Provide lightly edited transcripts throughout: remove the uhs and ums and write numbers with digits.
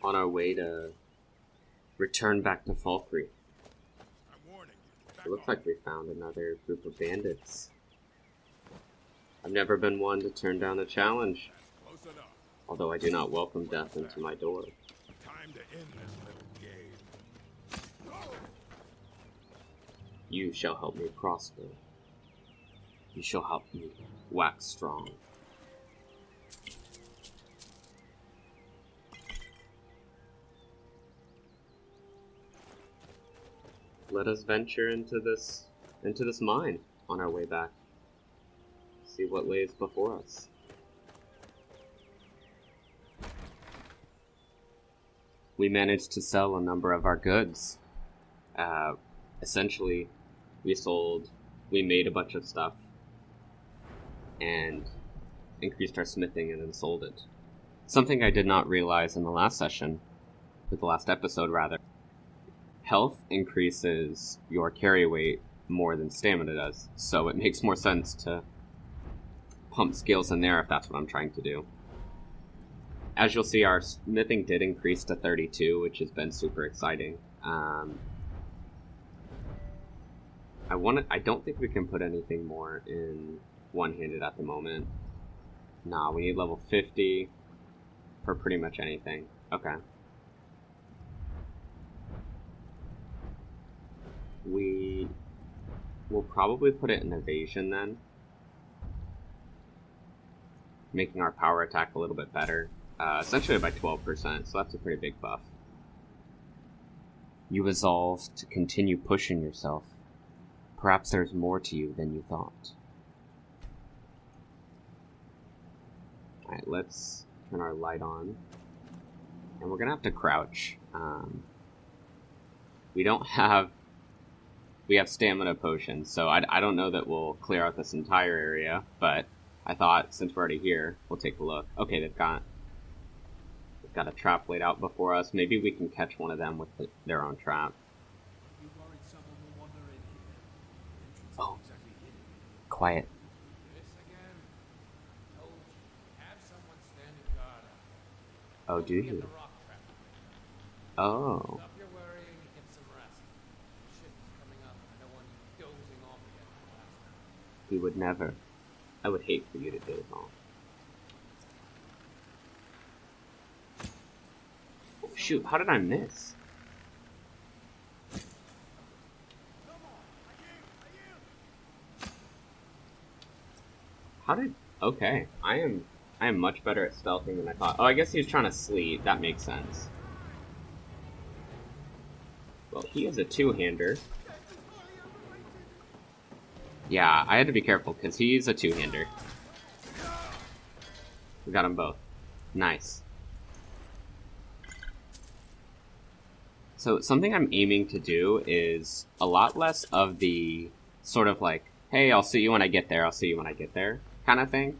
on our way to return back to Falkreath. It looks like we found another group of bandits. I've never been one to turn down a challenge, although I do not welcome death into my door. Time to end this little game. You shall help me prosper. You shall help me wax strong. Let us venture into this mine on our way back. See what lays before us. We managed to sell a number of our goods. Essentially, we made a bunch of stuff and increased our smithing and then sold it. Something I did not realize in the last session, with the last episode rather. Health increases your carry weight more than stamina does, so it makes more sense to pump skills in there if that's what I'm trying to do. As you'll see, our smithing did increase to 32, which has been super exciting. I don't think we can put anything more in one-handed at the moment. Nah, we need level 50 for pretty much anything. Okay. We will probably put it in evasion then, making our power attack a little bit better, essentially by 12%, so that's a pretty big buff. You resolve to continue pushing yourself. Perhaps there's more to you than you thought. Alright, let's turn our light on, and we're gonna have to crouch. We have stamina potions, so I don't know that we'll clear out this entire area, but I thought, since we're already here, we'll take a look. Okay, they've got a trap laid out before us. Maybe we can catch one of them with their own trap. Oh, quiet. Oh, do you? Oh. He would never. I would hate for you to doze off. Oh, shoot, how did I miss? Okay, I am much better at stealthing than I thought. Oh, I guess he was trying to sleep. That makes sense. Well, he is a two-hander. Yeah, I had to be careful because he's a two-hander. We got them both. Nice. So something I'm aiming to do is a lot less of the sort of like, hey, I'll see you when I get there, I'll see you when I get there kind of thing.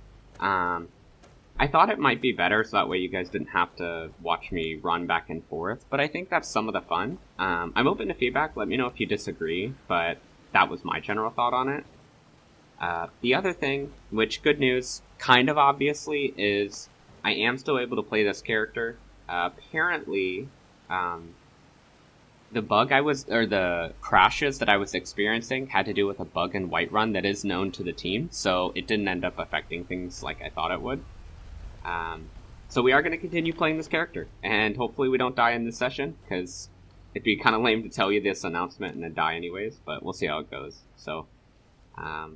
I thought it might be better so that way you guys didn't have to watch me run back and forth, but I think that's some of the fun. I'm open to feedback, let me know if you disagree, but that was my general thought on it. The other thing, which good news, kind of obviously, is I am still able to play this character. Apparently, the crashes that I was experiencing had to do with a bug in Whiterun that is known to the team, so it didn't end up affecting things like I thought it would. So we are going to continue playing this character, and hopefully we don't die in this session, because it'd be kind of lame to tell you this announcement and then die anyways, but we'll see how it goes. So, got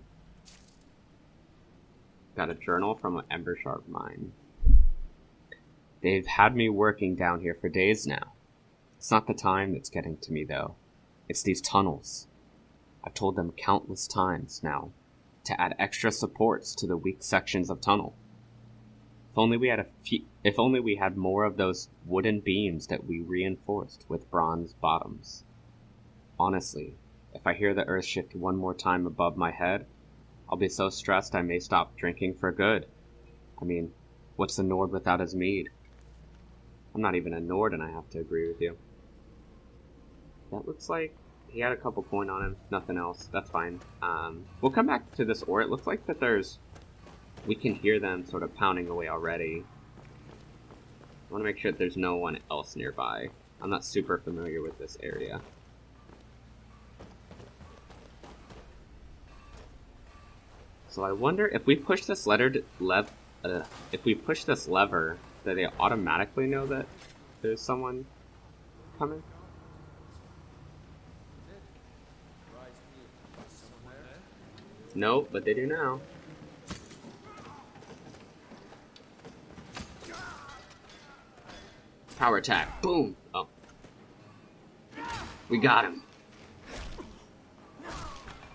a journal from an Embersharp mine. They've had me working down here for days now. It's not the time that's getting to me, though. It's these tunnels. I've told them countless times now to add extra supports to the weak sections of tunnel. If only we had more of those wooden beams that we reinforced with bronze bottoms. Honestly, if I hear the earth shift one more time above my head, I'll be so stressed I may stop drinking for good. I mean, what's a Nord without his mead? I'm not even a Nord and I have to agree with you. That looks like he had a couple coin on him, nothing else, that's fine. We'll come back to this ore. It looks like that we can hear them sort of pounding away already. I want to make sure that there's no one else nearby. I'm not super familiar with this area. So I wonder if we push this if we push this lever, do they automatically know that there's someone coming? Nope, but they do now. Power attack. Boom. Oh. We got him.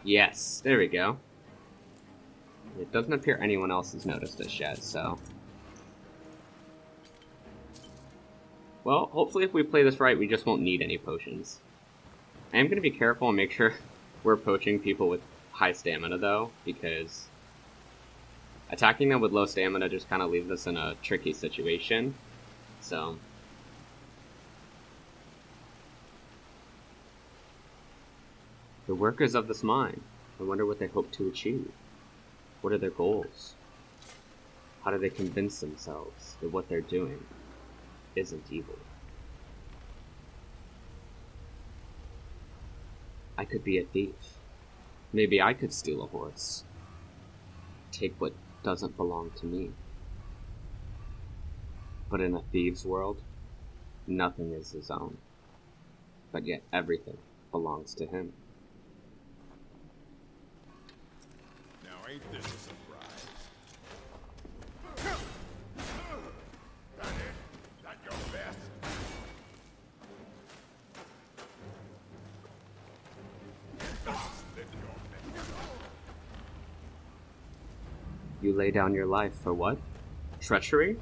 Yes, there we go. It doesn't appear anyone else has noticed us yet, so... Well, hopefully if we play this right, we just won't need any potions. I am going to be careful and make sure we're poaching people with high stamina, though, because attacking them with low stamina just kind of leaves us in a tricky situation, so... The workers of this mine. I wonder what they hope to achieve. What are their goals? How do they convince themselves that what they're doing isn't evil? I could be a thief. Maybe I could steal a horse. Take what doesn't belong to me. But in a thieves' world, nothing is his own. But yet everything belongs to him. Ain't this a surprise? That it? That your best? Slit your neck. You lay down your life for what? Treachery?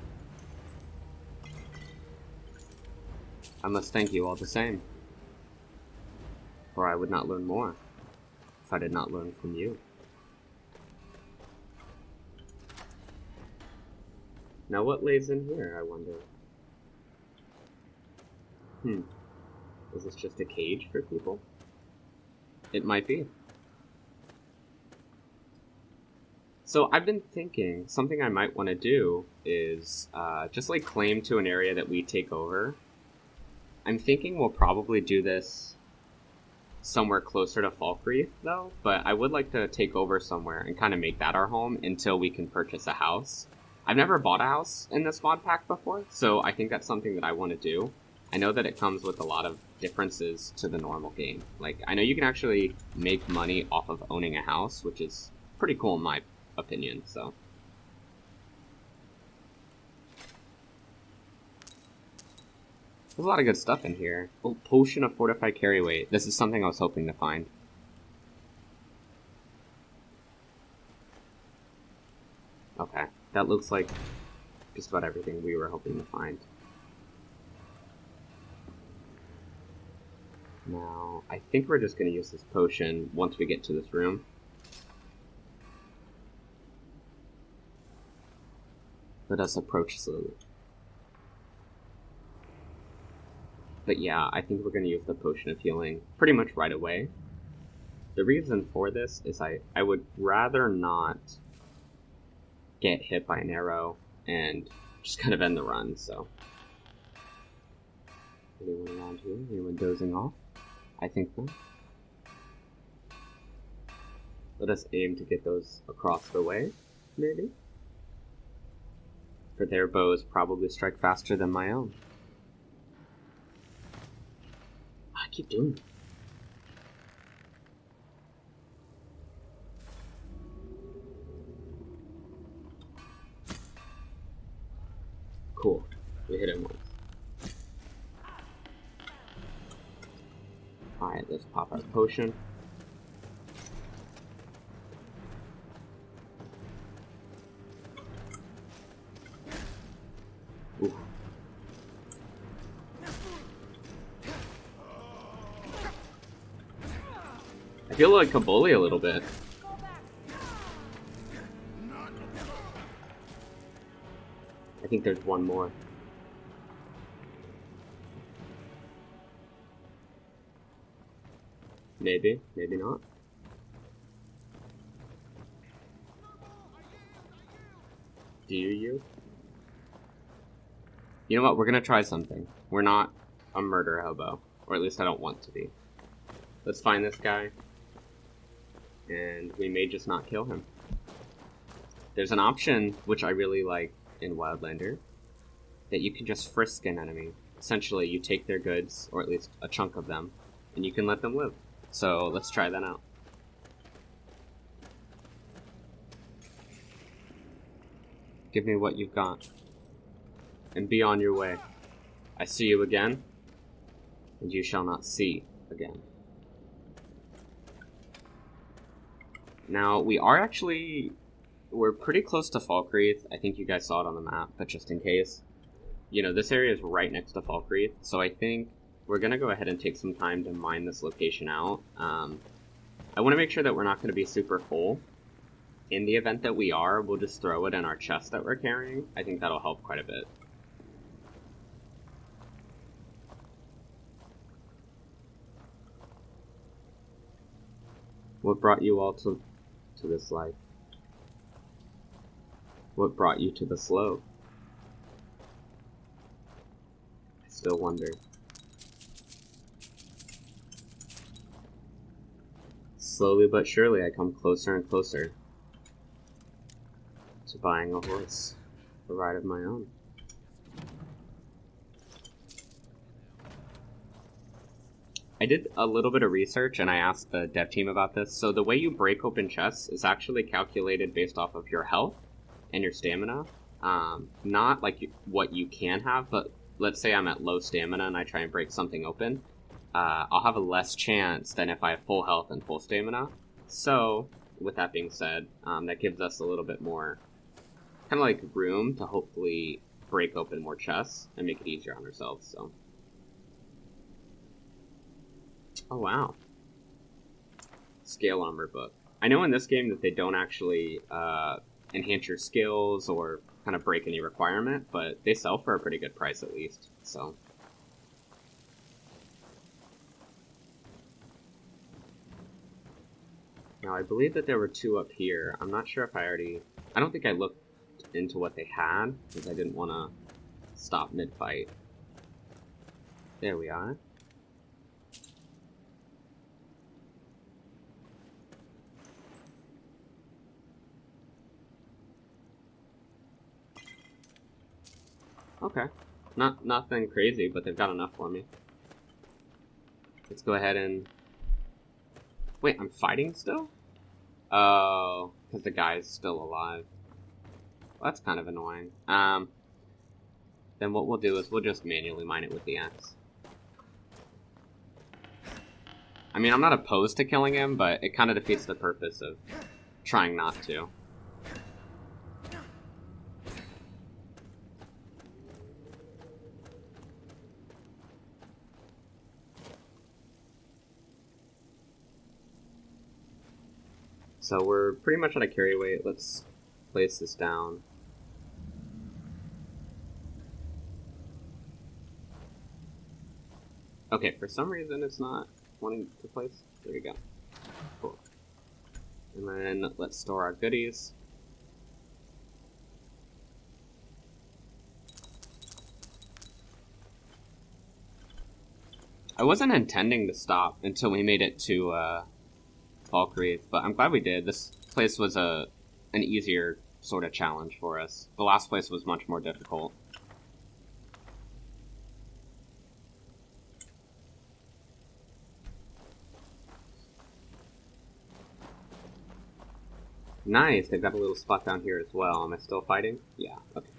I must thank you all the same. For I would not learn more if I did not learn from you. Now what lays in here, I wonder? Is this just a cage for people? It might be. So I've been thinking, something I might want to do is just like claim to an area that we take over. I'm thinking we'll probably do this somewhere closer to Falkreath, though, but I would like to take over somewhere and kind of make that our home until we can purchase a house. I've never bought a house in this mod pack before, so I think that's something that I want to do. I know that it comes with a lot of differences to the normal game. Like, I know you can actually make money off of owning a house, which is pretty cool in my opinion, so. There's a lot of good stuff in here. Oh, Potion of Fortified Carry Weight. This is something I was hoping to find. Okay. That looks like just about everything we were hoping to find. Now, I think we're just going to use this potion once we get to this room. Let us approach slowly. But yeah, I think we're going to use the Potion of Healing pretty much right away. The reason for this is I would rather not get hit by an arrow and just kind of end the run, so. Anyone around here? Anyone dozing off? I think not. Let us aim to get those across the way, maybe? For their bows probably strike faster than my own. I keep doing it. Cool. We hit him once. Alright, let's pop our potion. Ooh. I feel like Kaboli a little bit. I think there's one more. Maybe, maybe not. Do you? You know what? We're gonna try something. We're not a murder hobo. Or at least I don't want to be. Let's find this guy. And we may just not kill him. There's an option, which I really like in Wildlander, that you can just frisk an enemy. Essentially, you take their goods, or at least a chunk of them, and you can let them live. So let's try that out. Give me what you've got. And be on your way. I see you again, and you shall not see again. Now, we're pretty close to Falkreath. I think you guys saw it on the map, but just in case. You know, this area is right next to Falkreath, so I think we're going to go ahead and take some time to mine this location out. I want to make sure that we're not going to be super full. In the event that we are, we'll just throw it in our chest that we're carrying. I think that'll help quite a bit. What brought you all to this life? What brought you to the slope? I still wonder. Slowly but surely I come closer and closer to buying a horse, a ride of my own. I did a little bit of research and I asked the dev team about this. So the way you break open chests is actually calculated based off of your health and your stamina. Not like what you can have, but let's say I'm at low stamina and I try and break something open. I'll have a less chance than if I have full health and full stamina. So, with that being said, that gives us a little bit more kind of like room to hopefully break open more chests and make it easier on ourselves. So. Oh wow. Scale armor book. I know in this game that they don't actually enhance your skills or kind of break any requirement, but they sell for a pretty good price at least, so. Now I believe that there were two up here. I'm not sure if I don't think I looked into what they had, because I didn't want to stop mid-fight. There we are. Okay. Nothing crazy, but they've got enough for me. Let's go ahead and... Wait, I'm fighting still? Oh, because the guy's still alive. Well, that's kind of annoying. Then what we'll do is we'll just manually mine it with the axe. I mean, I'm not opposed to killing him, but it kind of defeats the purpose of trying not to. So we're pretty much on a carry weight. Let's place this down. Okay, for some reason it's not wanting to place. There we go. Cool. And then let's store our goodies. I wasn't intending to stop until we made it to Falkreath, but I'm glad we did. This place was an easier sort of challenge for us. The last place was much more difficult. Nice, they've got a little spot down here as well. Am I still fighting? Yeah, okay.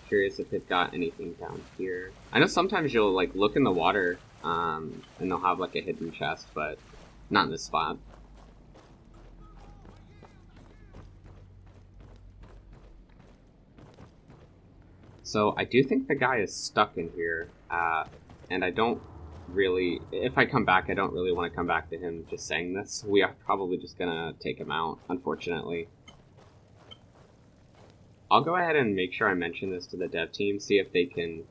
Curious if they've got anything down here. I know sometimes you'll like look in the water, and they'll have like a hidden chest, but not in this spot. So I do think the guy is stuck in here, and I don't really, if I come back, I don't really want to come back to him just saying this. We are probably just gonna take him out, unfortunately. I'll go ahead and make sure I mention this to the dev team, see if they can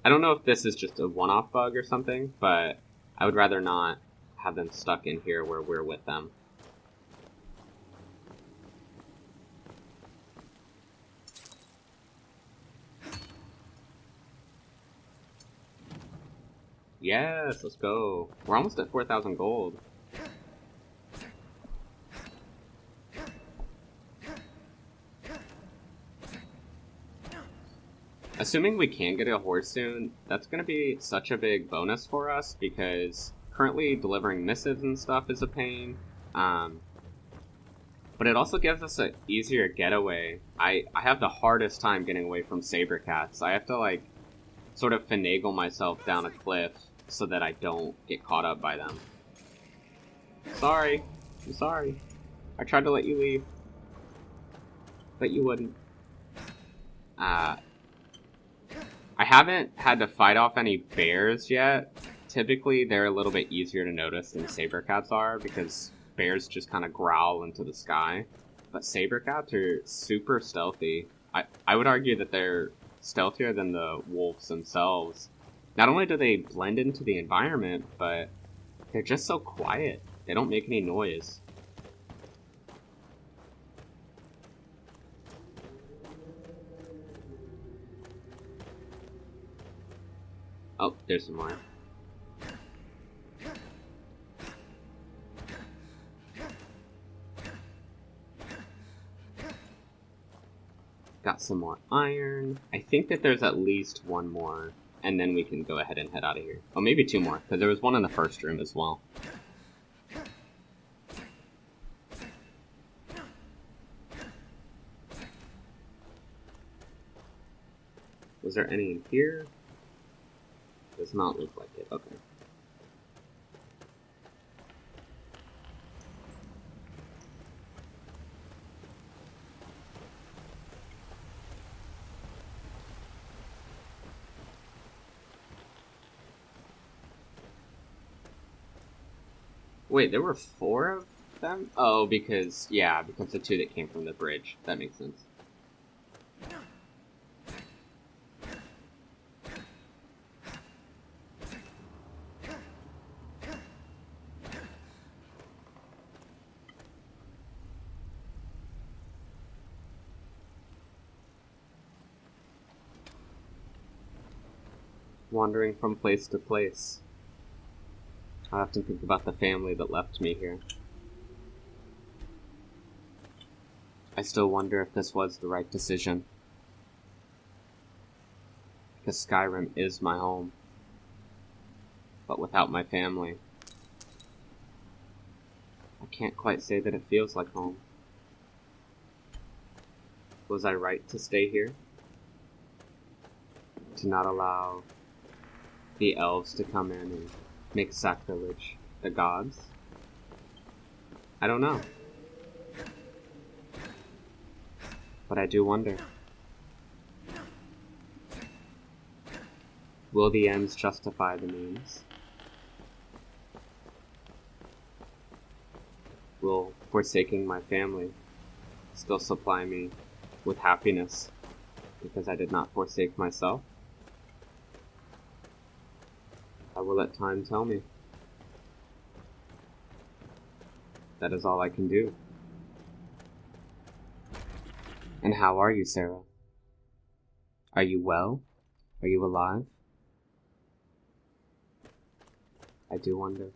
I don't know if this is just a one-off bug or something, but I would rather not have them stuck in here where we're with them. Yes, let's go. We're almost at 4,000 gold. Assuming we can get a horse soon, that's going to be such a big bonus for us because currently delivering missives and stuff is a pain. But it also gives us an easier getaway. I have the hardest time getting away from saber cats. I have to like sort of finagle myself down a cliff so that I don't get caught up by them. Sorry. I'm sorry. I tried to let you leave. But you wouldn't. I haven't had to fight off any bears yet. Typically, they're a little bit easier to notice than saber cats are because bears just kind of growl into the sky. But saber cats are super stealthy. I would argue that they're stealthier than the wolves themselves. Not only do they blend into the environment, but they're just so quiet. They don't make any noise. Oh, there's some more. Got some more iron. I think that there's at least one more, and then we can go ahead and head out of here. Oh, maybe two more, because there was one in the first room as well. Was there any in here? Does not look like it. Okay. Wait, there were 4 of them? Oh, because the 2 that came from the bridge. That makes sense. Wandering from place to place. I often think about the family that left me here. I still wonder if this was the right decision. Because Skyrim is my home. But without my family, I can't quite say that it feels like home. Was I right to stay here? To not allow the elves to come in and make sacrilege the gods? I don't know. But I do wonder. Will the ends justify the means? Will forsaking my family still supply me with happiness because I did not forsake myself? I will let time tell me. That is all I can do. And how are you, Sarah? Are you well? Are you alive? I do wonder.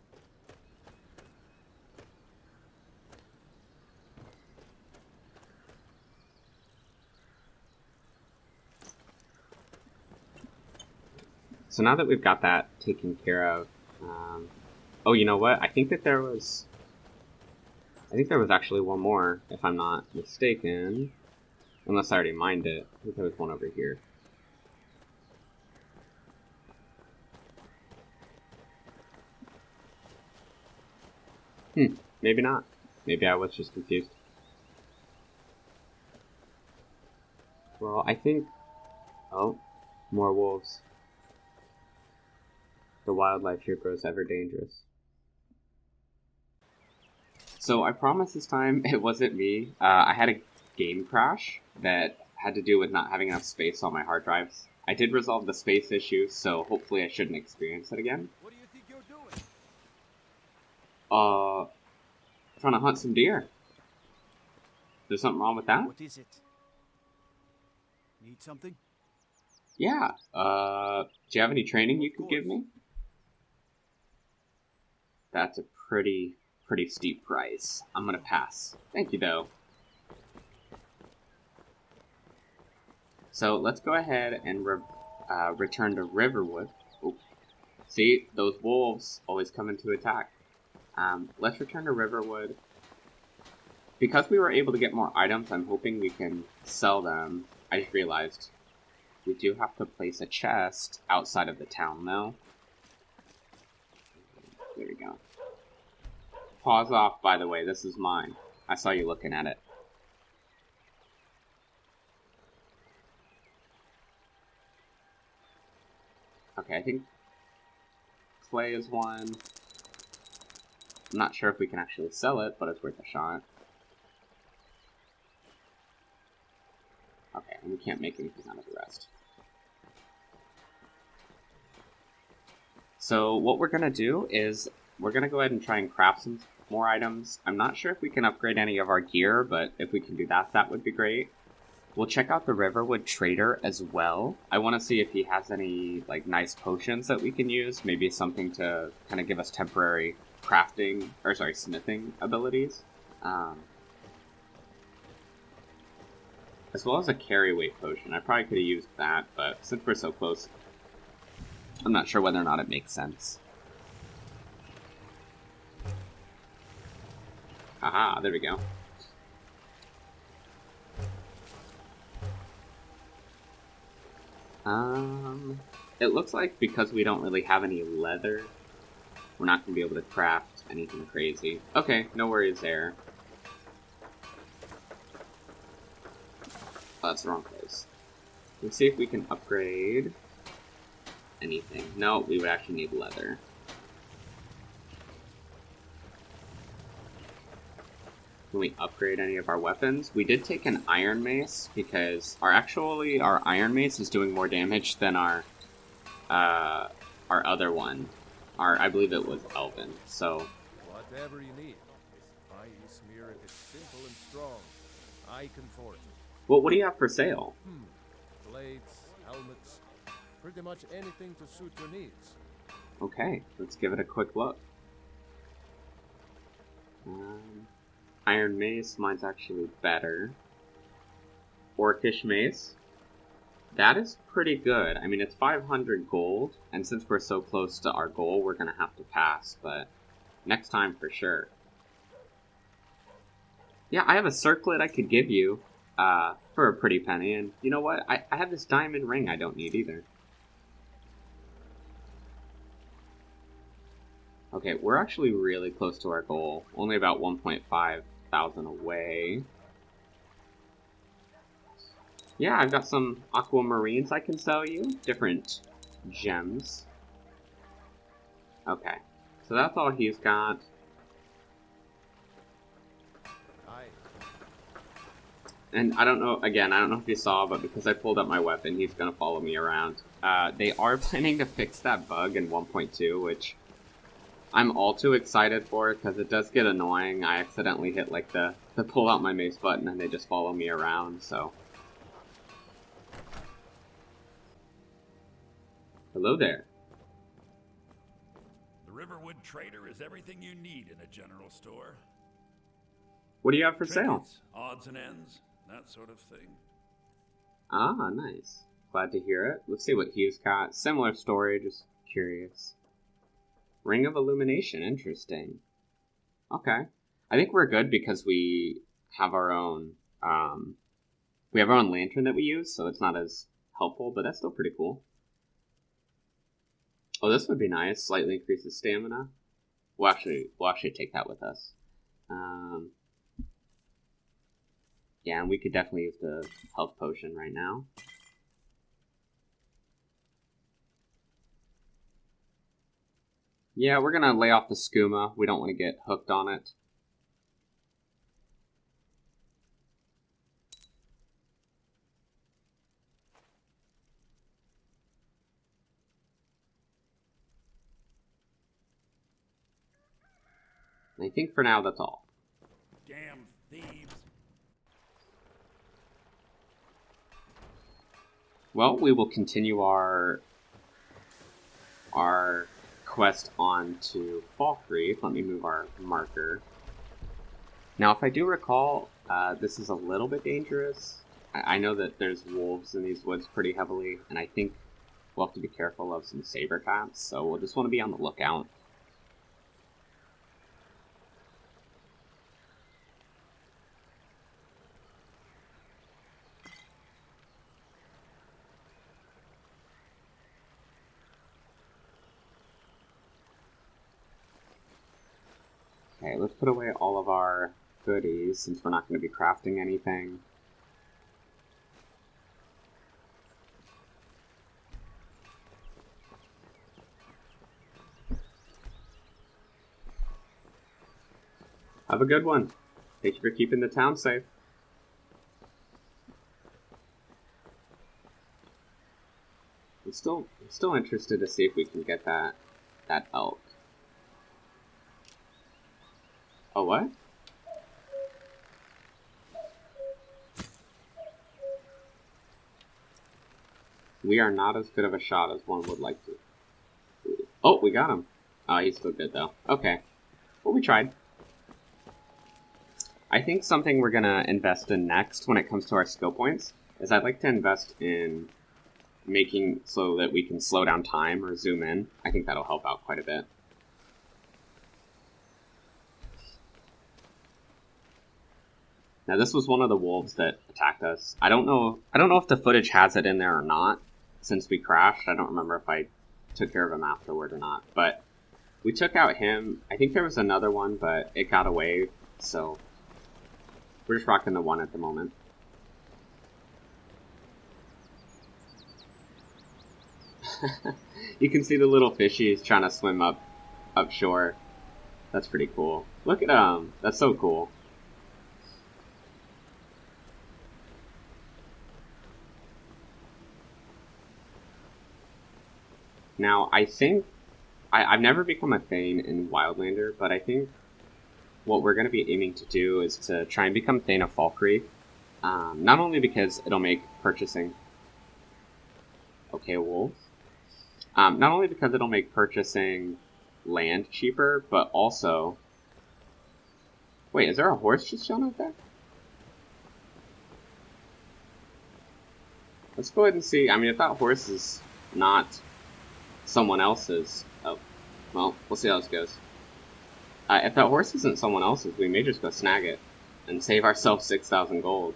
So now that we've got that taken care of, oh, you know what? I think there was actually one more, if I'm not mistaken. Unless I already mined it. I think there was one over here. Maybe not. Maybe I was just confused. Well, I think... Oh, more wolves. The wildlife here grows ever dangerous. So I promise this time it wasn't me. I had a game crash that had to do with not having enough space on my hard drives. I did resolve the space issue, so hopefully I shouldn't experience it again. What do you think you're doing? Trying to hunt some deer. There's something wrong with that? What is it? Need something? Yeah. Do you have any training you could give me? That's a pretty steep price. I'm gonna pass. Thank you, though. So let's go ahead and return to Riverwood. Ooh. See, those wolves always come in to attack. Let's return to Riverwood. Because we were able to get more items, I'm hoping we can sell them. I just realized we do have to place a chest outside of the town, though. There we go. Pause off, by the way. This is mine. I saw you looking at it. Okay, I think clay is one. I'm not sure if we can actually sell it, but it's worth a shot. Okay, and we can't make anything out of the rest. So what we're going to do is we're going to go ahead and try and craft some more items. I'm not sure if we can upgrade any of our gear, but if we can do that, that would be great. We'll check out the Riverwood Trader as well. I want to see if he has any like nice potions that we can use. Maybe something to kind of give us temporary crafting, or sorry, smithing abilities. As well as a carry weight potion. I probably could have used that, but since we're so close, I'm not sure whether or not it makes sense. Aha, there we go. It looks like because we don't really have any leather, we're not going to be able to craft anything crazy. Okay, no worries there. Oh, that's the wrong place. Let's see if we can upgrade anything. No, we would actually need leather. Can we upgrade any of our weapons? We did take an iron mace because our iron mace is doing more damage than our other one. I believe it was Elven. So Whatever you need. I smear if it's simple and strong. I can forge it. well, what do you have for sale? Blades, helmets, pretty much anything to suit your needs. Okay, let's give it a quick look. Iron mace, mine's actually better. Orcish mace. That is pretty good. I mean, it's 500 gold, and since we're so close to our goal, we're going to have to pass, but next time for sure. Yeah, I have a circlet I could give you for a pretty penny, and you know what? I have this diamond ring I don't need either. Okay, we're actually really close to our goal. Only about 1,500 away. Yeah, I've got some aquamarines I can sell you. Different gems. Okay, so that's all he's got. And I don't know, again, I don't know if you saw, but because I pulled up my weapon, he's going to follow me around. They are planning to fix that bug in 1.2, which I'm all too excited for, because it does get annoying. I accidentally hit, like, the pull out my mace button, and they just follow me around, so. Hello there. The Riverwood Trader is everything you need in a general store. What do you have for sale? Trinkets, odds and ends, that sort of thing. Ah, nice. Glad to hear it. Let's see what he's got. Similar story, just curious. Ring of Illumination, interesting. Okay. I think we're good because we have our own, lantern that we use, so it's not as helpful, but that's still pretty cool. Oh, this would be nice. Slightly increases stamina. We'll actually take that with us. Yeah, and we could definitely use the health potion right now. Yeah, we're gonna lay off the skooma. We don't want to get hooked on it. I think for now that's all. Damn thieves. Well, we will continue our quest on to Falkreath. Let me move our marker. Now, if I do recall, this is a little bit dangerous. I know that there's wolves in these woods pretty heavily, and I think we'll have to be careful of some saber cats, so we'll just want to be on the lookout. Okay, let's put away all of our goodies, since we're not going to be crafting anything. Have a good one. Thank you for keeping the town safe. I'm still interested to see if we can get that elk. Oh, what? We are not as good of a shot as one would like to. Oh, we got him. Oh, he's still good, though. Okay. Well, we tried. I think something we're going to invest in next when it comes to our skill points is I'd like to invest in making so that we can slow down time or zoom in. I think that'll help out quite a bit. Now, this was one of the wolves that attacked us. I don't know if the footage has it in there or not. Since we crashed, I don't remember if I took care of him afterward or not. But we took out him. I think there was another one, but it got away. So we're just rocking the one at the moment. You can see the little fishies trying to swim up shore. That's pretty cool. Look at them. That's so cool. Now, I think I've never become a Thane in Wildlander, but I think what we're going to be aiming to do is to try and become Thane of Falkreath. Not only because it'll make purchasing... Okay, wolves. Not only because it'll make purchasing land cheaper, but also... Wait, is there a horse just chilling out there? Let's go ahead and see. I mean, if that horse is not someone else's... Oh, well, we'll see how this goes. If that horse isn't someone else's, we may just go snag it and save ourselves 6,000 gold.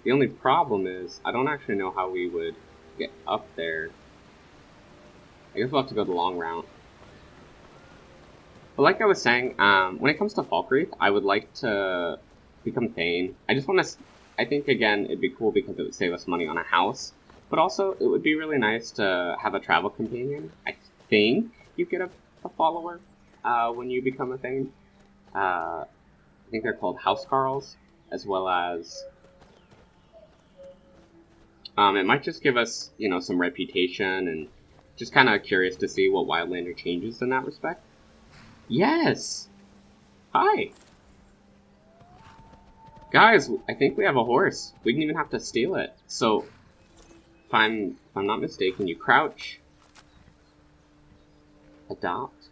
The only problem is, I don't actually know how we would get up there. I guess we'll have to go the long route. But like I was saying, when it comes to Falkreath, I would like to become Thane. I just want to... I think, again, it'd be cool because it would save us money on a house. But also, it would be really nice to have a travel companion. I think you get a follower when you become a Thane. I think they're called housecarls, as well as... it might just give us, you know, some reputation, and just kind of curious to see what Wildlander changes in that respect. Yes! Hi! Guys, I think we have a horse. We didn't even have to steal it. So, if I'm not mistaken, you crouch, adopt.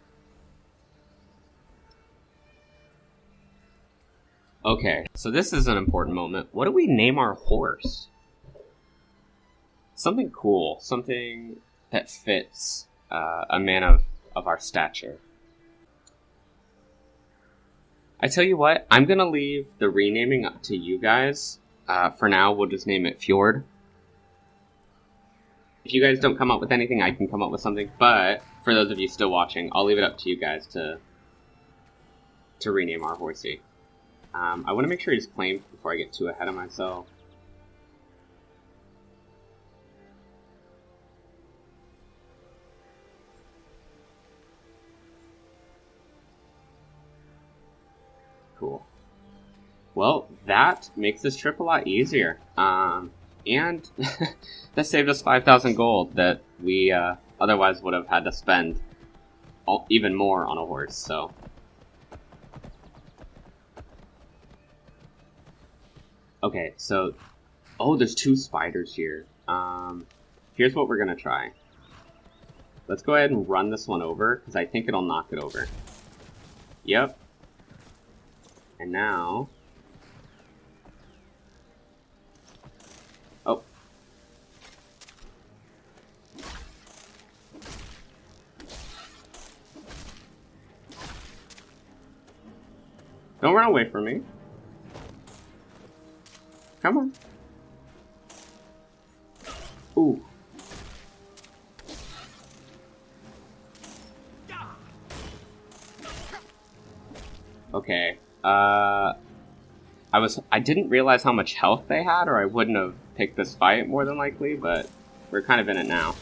Okay, so this is an important moment. What do we name our horse? Something cool, something that fits a man of our stature. I tell you what, I'm going to leave the renaming up to you guys. For now, we'll just name it Fjord. If you guys don't come up with anything, I can come up with something. But for those of you still watching, I'll leave it up to you guys to rename our horsey. I want to make sure he's claimed before I get too ahead of myself. Cool. Well, that makes this trip a lot easier. And that saved us 5,000 gold that we otherwise would have had to spend even more on a horse, so. Okay, so... Oh, there's 2 spiders here. Here's what we're gonna try. Let's go ahead and run this one over, because I think it'll knock it over. Yep. And now... Oh. Don't run away from me. Come on. Ooh. Okay. I didn't realize how much health they had, or I wouldn't have picked this fight more than likely, but we're kind of in it now.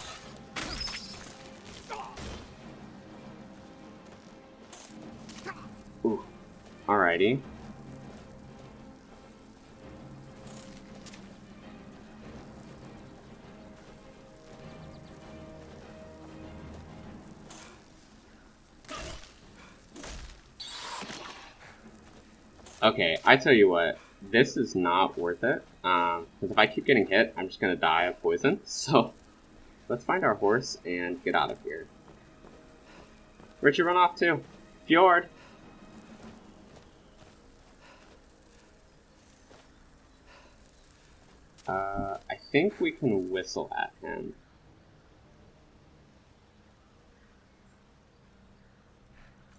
Ooh. Alrighty. Okay, I tell you what, this is not worth it, because if I keep getting hit, I'm just going to die of poison, so let's find our horse and get out of here. Where'd you run off to? Fjord! I think we can whistle at him.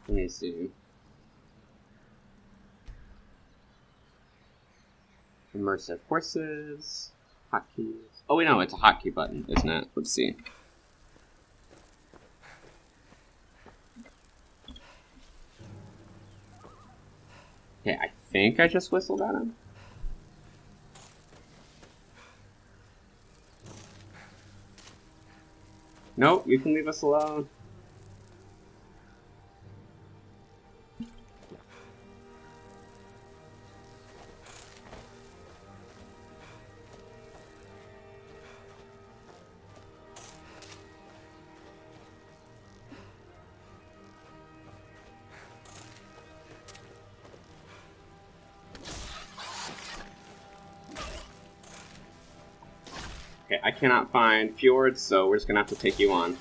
Let me see. Immersive horses, hotkeys. Oh, wait, no, it's a hotkey button, isn't it? Let's see. Okay, I think I just whistled at him. Nope, you can leave us alone. Okay, I cannot find Fjord, so we're just gonna have to take you on.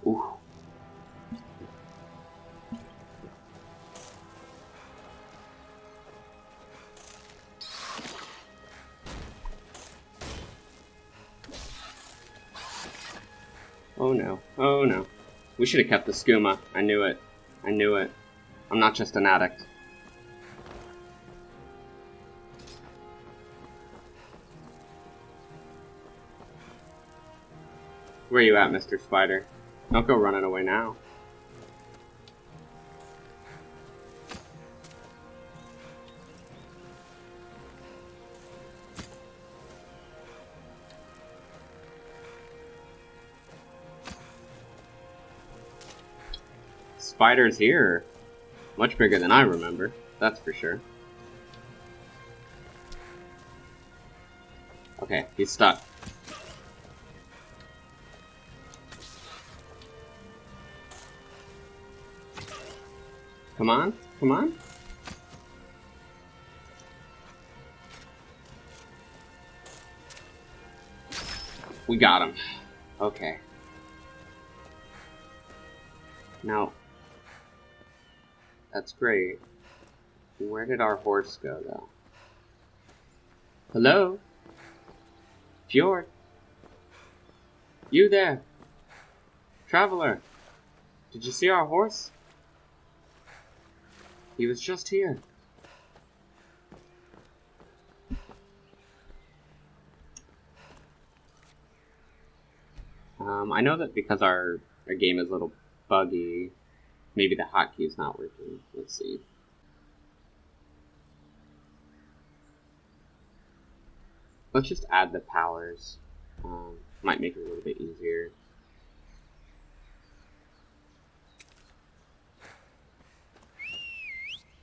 Ooh. Oh no, oh no. We should have kept the skooma. I knew it. I knew it. I'm not just an addict. Where are you at, Mr. Spider? Don't go running away now. Spiders here. Much bigger than I remember, that's for sure. Okay, he's stuck. Come on, come on. We got him. Okay. Now, that's great. Where did our horse go, though? Hello? Fjord? You there? Traveler? Did you see our horse? He was just here. I know that because our game is a little buggy, maybe the hotkey is not working. Let's see. Let's just add the powers. Might make it a little bit easier.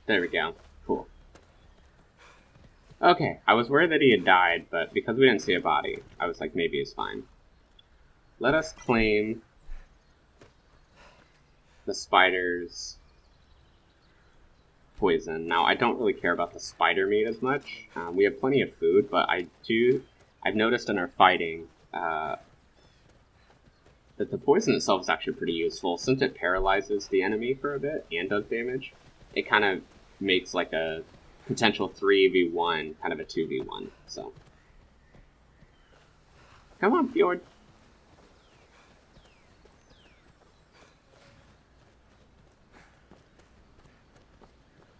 There we go. Cool. Okay, I was worried that he had died, but because we didn't see a body, I was like, maybe he's fine. Let us claim the spider's poison. Now, I don't really care about the spider meat as much. We have plenty of food, but I've noticed in our fighting that the poison itself is actually pretty useful. Since it paralyzes the enemy for a bit and does damage, it kind of makes like a potential 3v1 kind of a 2v1. So, come on, Fjord.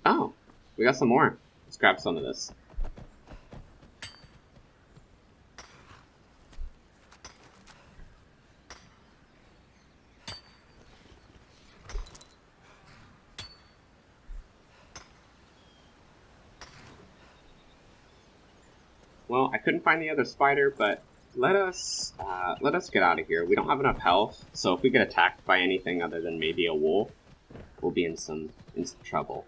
Oh, we got some more. Let's grab some of this. Well, I couldn't find the other spider, but let us get out of here. We don't have enough health, so if we get attacked by anything other than maybe a wolf, we'll be in some trouble.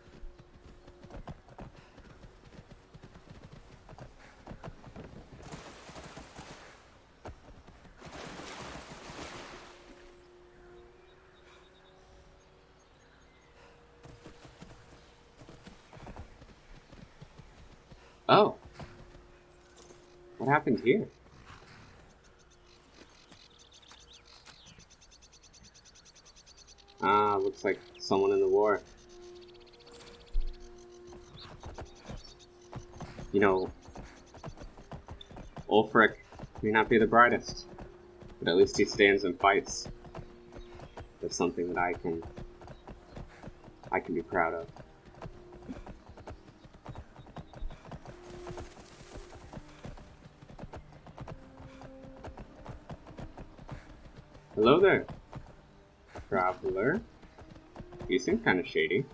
Oh. What happened here? Ah, looks like someone in the war. You know, Ulfric may not be the brightest, but at least he stands and fights. That's something that I can be proud of. Hello there, traveler. You seem kind of shady.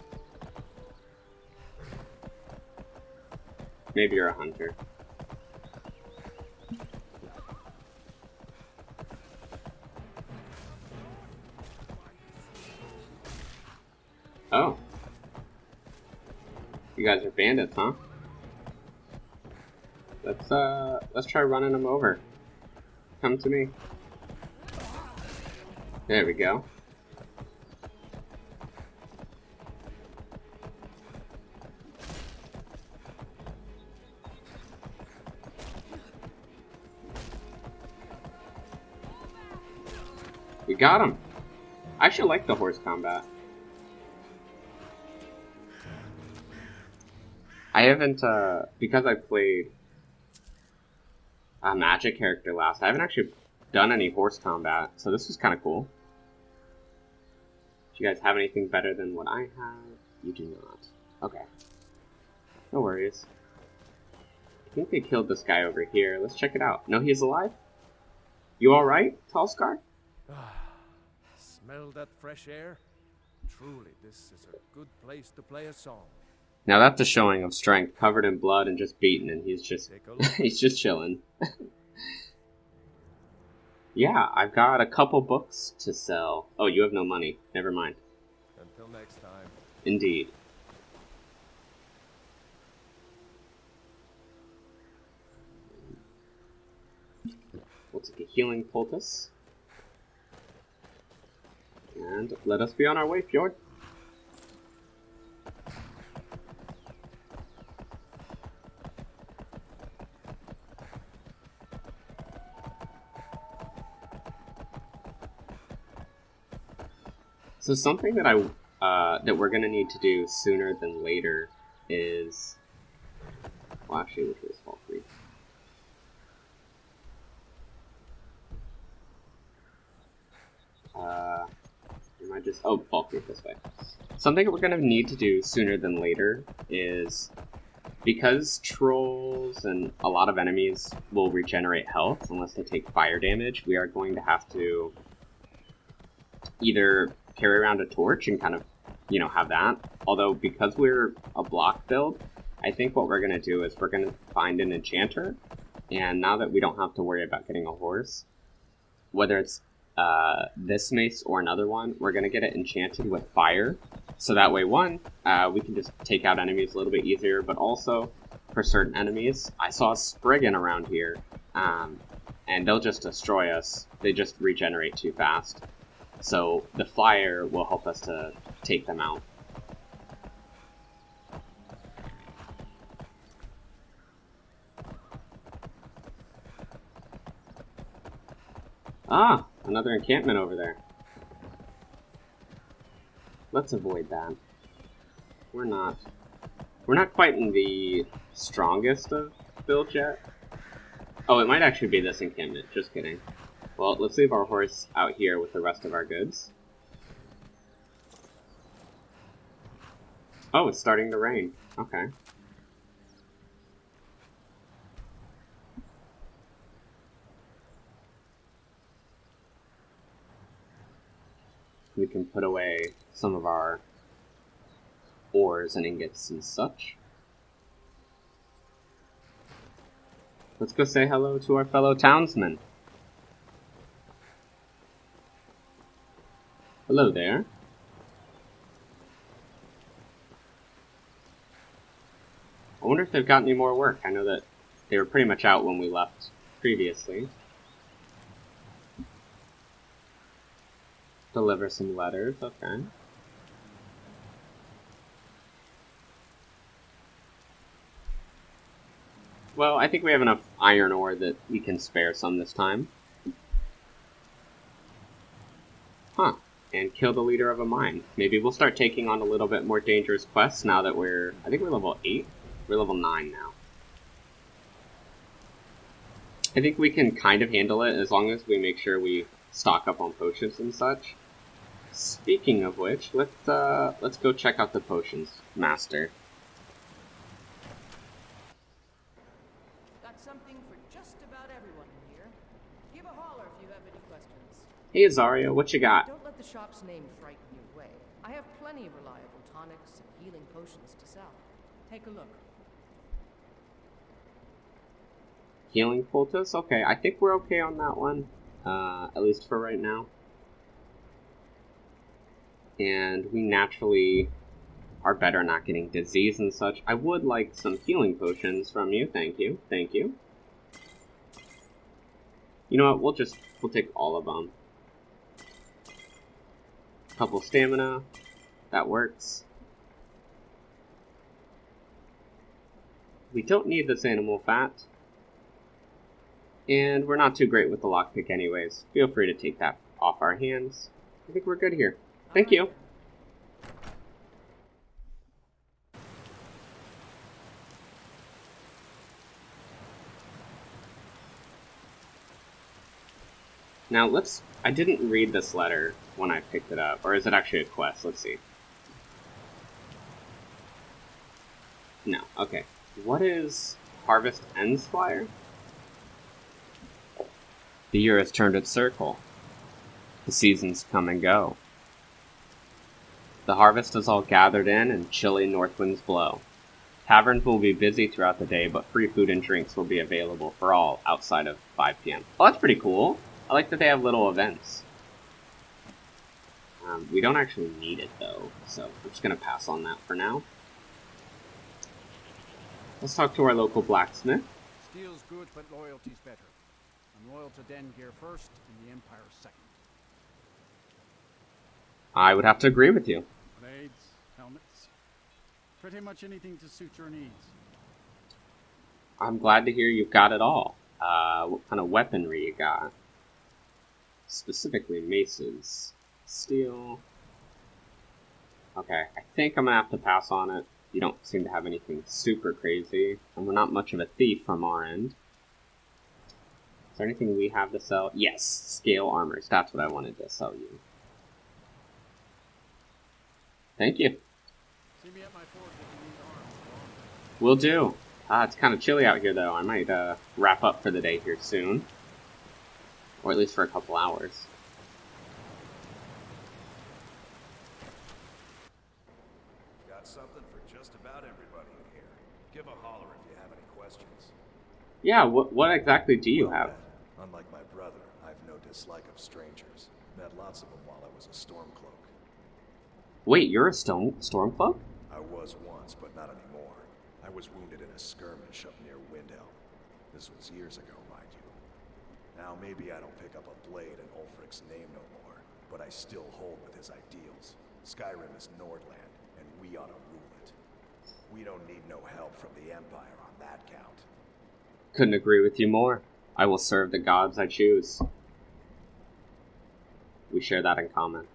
Maybe you're a hunter. Oh. You guys are bandits, huh? Let's try running them over. Come to me. There we go. We got him. I actually like the horse combat. I haven't, because I played a magic character last, I haven't actually done any horse combat, so this is kind of cool. Do you guys have anything better than what I have? You do not. Okay. No worries. I think they killed this guy over here. Let's check it out. No, he's alive? You alright, Tall Scar? Smell that fresh air? Truly, this is a good place to play a song. Now that's a showing of strength, covered in blood and just beaten, and he's just he's just chilling. Yeah, I've got a couple books to sell. Oh, you have no money. Never mind. Until next time. Indeed. We'll take a healing poultice. And let us be on our way, Fjord. So something that that we're gonna need to do sooner than later is, well, actually, which was fall free. Am I just? Oh, fall free this way. Something that we're gonna need to do sooner than later is, because trolls and a lot of enemies will regenerate health unless they take fire damage. We are going to have to either carry around a torch and kind of, you know, have that. Although, because we're a block build, I think what we're going to do is we're going to find an enchanter, and now that we don't have to worry about getting a horse, whether it's this mace or another one, we're going to get it enchanted with fire, so that way, one, we can just take out enemies a little bit easier, but also, for certain enemies. I saw a Spriggan around here, and they'll just destroy us. They just regenerate too fast. So the flyer will help us to take them out. Ah, another encampment over there. Let's avoid that. We're not quite in the strongest of builds yet. Oh, it might actually be this encampment. Just kidding. Well, let's leave our horse out here with the rest of our goods. Oh, it's starting to rain. Okay. We can put away some of our ores and ingots and such. Let's go say hello to our fellow townsmen. Hello there. I wonder if they've got any more work. I know that they were pretty much out when we left previously. Deliver some letters, okay. Well, I think we have enough iron ore that we can spare some this time. Huh. And kill the leader of a mine. Maybe we'll start taking on a little bit more dangerous quests now that I think we're level 8? We're level 9 now. I think we can kind of handle it as long as we make sure we stock up on potions and such. Speaking of which, let's go check out the potions master. Got something for just about everyone in here. Give a holler if you have any questions. Hey Azario, what you got? Don't let the shop's name frighten you away. I have plenty of reliable tonics and healing potions to sell. Take a look. Healing poultice? Okay, I think we're okay on that one. At least for right now. And we naturally are better not getting disease and such. I would like some healing potions from you. Thank you. Thank you. You know what? We'll take all of them. Couple stamina. That works. We don't need this animal fat. And we're not too great with the lockpick anyways. Feel free to take that off our hands. I think we're good here. Thank you. Now I didn't read this letter when I picked it up, or is it actually a quest? Let's see. No, okay. What is Harvest Ends Flyer? The year has turned its circle. The seasons come and go. The harvest is all gathered in and chilly north winds blow. Taverns will be busy throughout the day, but free food and drinks will be available for all outside of 5 p.m. Oh, that's pretty cool. I like that they have little events. We don't actually need it, though, so I'm just going to pass on that for now. Let's talk to our local blacksmith. Steel's good, but loyalty's better. I'm loyal to Den Gear first, and the Empire second. I would have to agree with you. Blades, helmets, pretty much anything to suit your needs. I'm glad to hear you've got it all. What kind of weaponry you got? Specifically maces. Steel. Okay, I think I'm gonna have to pass on it. You don't seem to have anything super crazy, and we're not much of a thief from our end. Is there anything we have to sell? Yes, scale armors. That's what I wanted to sell you. Thank you. See me at my forge if you need arms. Will do. It's kind of chilly out here, though. I might wrap up for the day here soon. Or at least for a couple hours. Got something for just about everybody in here. Give a holler if you have any questions. Yeah, what exactly do you have? Unlike my brother, I have no dislike of strangers. Met lots of them while I was a Stormcloak. Wait, you're a Stormcloak? I was once, but not anymore. I was wounded in a skirmish up near Windhelm. This was years ago, mind you. Now maybe I don't pick up a blade in Ulfric's name no more, but I still hold with his ideals. Skyrim is Nordland, and we ought to rule it. We don't need no help from the Empire on that count. Couldn't agree with you more. I will serve the gods I choose. We share that in common.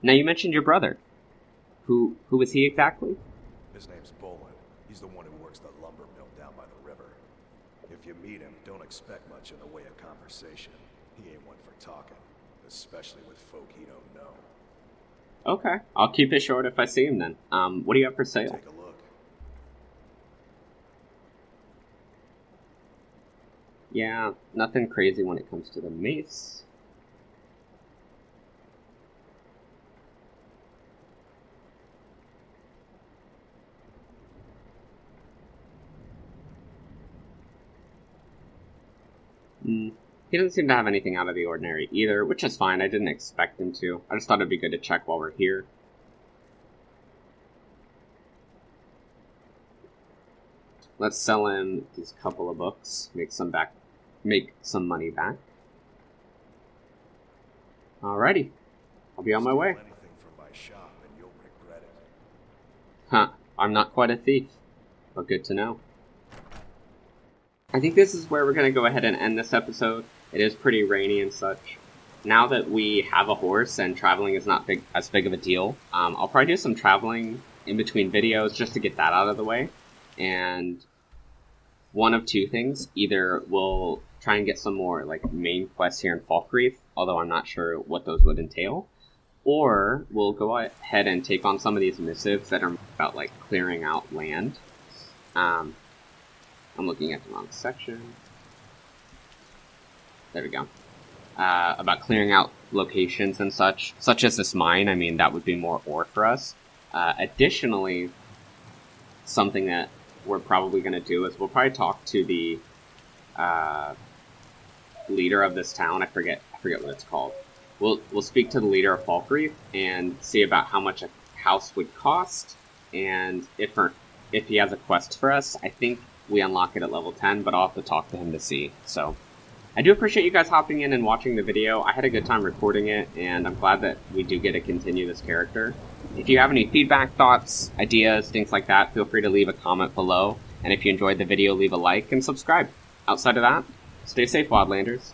Now, you mentioned your brother. Who is he exactly? His name's Bolin. He's the one who works the lumber mill down by the river. If you meet him, don't expect much in the way of conversation. He ain't one for talking, especially with folk he don't know. Okay, I'll keep it short if I see him then. What do you have for sale? Take a look. Yeah, nothing crazy when it comes to the mace. He doesn't seem to have anything out of the ordinary either, which is fine. I didn't expect him to. I just thought it'd be good to check while we're here. Let's sell him these couple of books, make some money back. Alrighty, I'll be on my way. Steal anything from my shop and you'll regret it. Huh, I'm not quite a thief, but good to know. I think this is where we're going to go ahead and end this episode. It is pretty rainy and such. Now that we have a horse and traveling is not as big of a deal, I'll probably do some traveling in between videos just to get that out of the way. And one of two things. Either we'll try and get some more like main quests here in Falkreath, although I'm not sure what those would entail. Or we'll go ahead and take on some of these missives that are about like clearing out land. I'm looking at the wrong section. There we go. About clearing out locations and such as this mine. I mean, that would be more ore for us. Additionally, something that we're probably going to do is we'll probably talk to the leader of this town. I forget what it's called. We'll speak to the leader of Falkreath and see about how much a house would cost, and if he has a quest for us. I think we unlock it at level 10, but I'll have to talk to him to see. So, I do appreciate you guys hopping in and watching the video. I had a good time recording it, and I'm glad that we do get to continue this character. If you have any feedback, thoughts, ideas, things like that, feel free to leave a comment below. And if you enjoyed the video, leave a like and subscribe. Outside of that, stay safe, Wildlanders.